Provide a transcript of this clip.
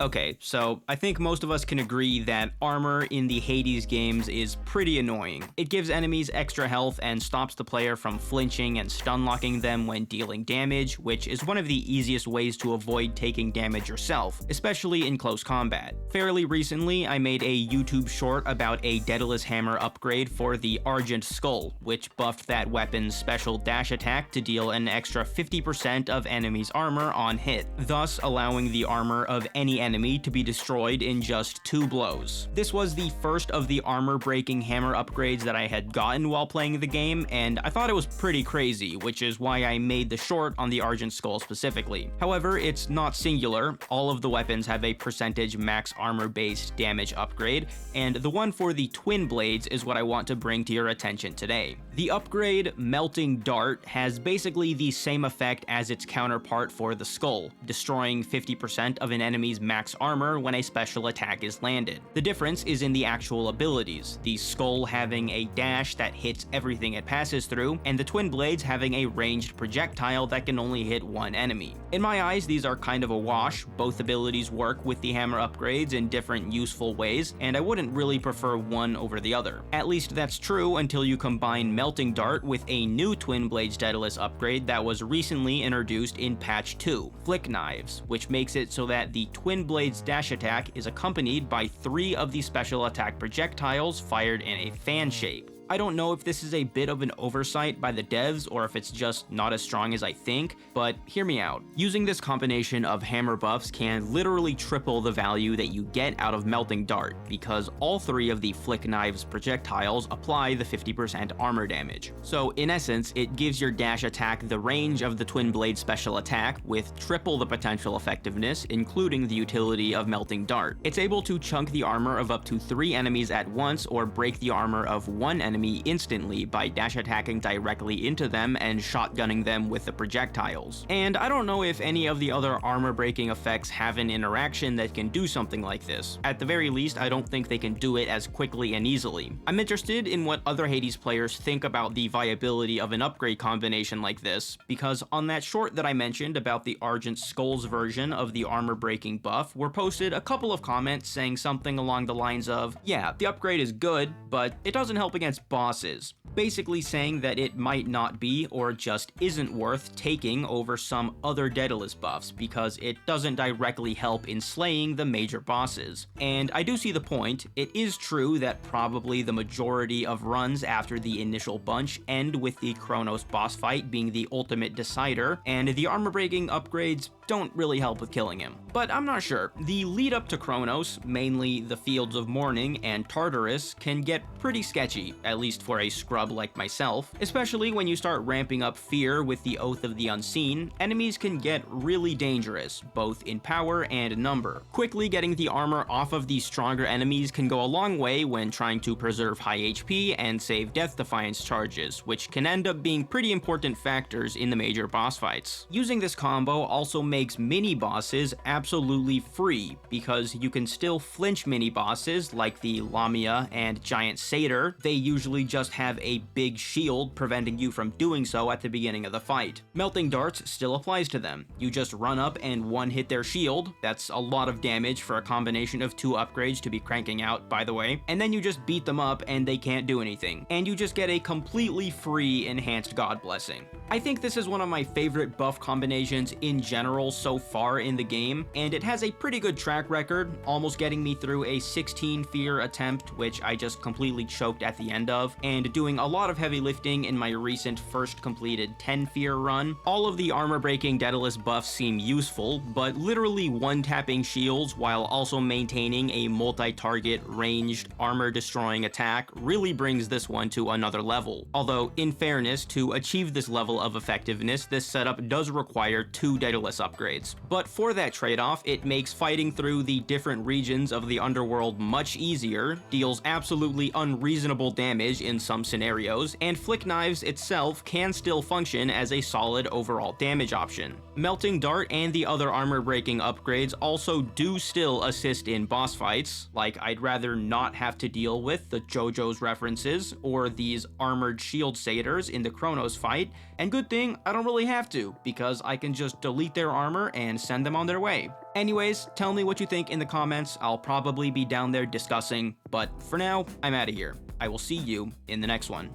Okay, so I think most of us can agree that armor in the Hades games is pretty annoying. It gives enemies extra health and stops the player from flinching and stun locking them when dealing damage, which is one of the easiest ways to avoid taking damage yourself, especially in close combat. Fairly recently, I made a YouTube short about a Daedalus Hammer upgrade for the Argent Skull, which buffed that weapon's special dash attack to deal an extra 50% of enemies' armor on hit, thus allowing the armor of any enemy to be destroyed in just 2 blows. This was the first of the armor-breaking hammer upgrades that I had gotten while playing the game, and I thought it was pretty crazy, which is why I made the short on the Argent Skull specifically. However, it's not singular. All of the weapons have a percentage max armor-based damage upgrade, and the one for the twin blades is what I want to bring to your attention today. The upgrade, Melting Dart, has basically the same effect as its counterpart for the skull, destroying 50% of an enemy's max armor when a special attack is landed. The difference is in the actual abilities, the skull having a dash that hits everything it passes through, and the twin blades having a ranged projectile that can only hit one enemy. In my eyes, these are kind of a wash. Both abilities work with the hammer upgrades in different useful ways, and I wouldn't really prefer one over the other. At least that's true until you combine Melting Dart with a new Twin Blades Daedalus upgrade that was recently introduced in patch 2, Flick Knives, which makes it so that the Twin Blades dash attack is accompanied by 3 of the special attack projectiles fired in a fan shape. I don't know if this is a bit of an oversight by the devs or if it's just not as strong as I think, but hear me out. Using this combination of hammer buffs can literally triple the value that you get out of Melting Dart, because all 3 of the Flick Knives projectiles apply the 50% armor damage. So in essence, it gives your dash attack the range of the Twin Blade special attack with triple the potential effectiveness, including the utility of Melting Dart. It's able to chunk the armor of up to 3 enemies at once or break the armor of 1 enemy instantly by dash attacking directly into them and shotgunning them with the projectiles. And I don't know if any of the other armor breaking effects have an interaction that can do something like this. At the very least, I don't think they can do it as quickly and easily. I'm interested in what other Hades players think about the viability of an upgrade combination like this, because on that short that I mentioned about the Argent Skull's version of the armor breaking buff were posted a couple of comments saying something along the lines of, yeah, the upgrade is good, but it doesn't help against bosses, basically saying that it might not be or just isn't worth taking over some other Daedalus buffs because it doesn't directly help in slaying the major bosses. And I do see the point. It is true that probably the majority of runs after the initial bunch end with the Kronos boss fight being the ultimate decider, and the armor breaking upgrades don't really help with killing him. But I'm not sure. The lead up to Kronos, mainly the Fields of Mourning and Tartarus, can get pretty sketchy, at least for a scrub like myself. Especially when you start ramping up fear with the Oath of the Unseen, enemies can get really dangerous, both in power and number. Quickly getting the armor off of these stronger enemies can go a long way when trying to preserve high HP and save Death Defiance charges, which can end up being pretty important factors in the major boss fights. Using this combo also makes mini-bosses absolutely free, because you can still flinch mini-bosses like the Lamia and Giant Satyr. They usually just have a big shield preventing you from doing so at the beginning of the fight. Melting Darts still applies to them. You just run up and one-hit their shield. That's a lot of damage for a combination of 2 upgrades to be cranking out, by the way. And then you just beat them up and they can't do anything. And you just get a completely free enhanced God Blessing. I think this is one of my favorite buff combinations in general so far in the game, and it has a pretty good track record, almost getting me through a 16 fear attempt, which I just completely choked at the end of, and doing a lot of heavy lifting in my recent first completed 10 fear run. All of the armor breaking Daedalus buffs seem useful, but literally one-tapping shields while also maintaining a multi-target ranged armor destroying attack really brings this one to another level. Although, in fairness, to achieve this level of effectiveness, this setup does require 2 Daedalus upgrades. But for that trade-off, it makes fighting through the different regions of the underworld much easier, deals absolutely unreasonable damage in some scenarios, and Flick Knives itself can still function as a solid overall damage option. Melting Dart and the other armor-breaking upgrades also do still assist in boss fights, like I'd rather not have to deal with the JoJo's references or these armored shield satyrs in the Kronos fight, and good thing I don't really have to, because I can just delete their armor and send them on their way. Anyways, tell me what you think in the comments. I'll probably be down there discussing, but for now, I'm out of here. I will see you in the next one.